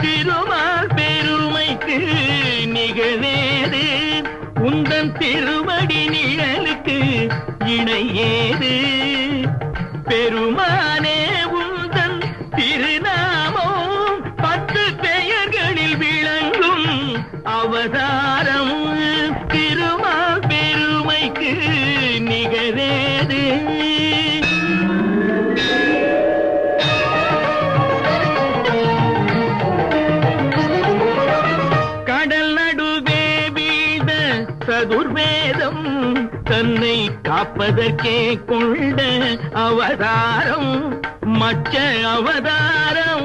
திருமால் பெருமைக்கு நிகழேது உந்தன் திருவடி நிழலுக்கு இணையேது பெருமானே உந்தன் திருநாமம் 10 பெயர்களில் விளங்கும் அவதாரம் திருமால் பெருமைக்கு நிகழேது கடல் நடுவே வீழ்ந்த சதுர்வேதம் தன்னை காப்பதற்கே கொண்ட அவதாரம் மச்ச அவதாரம்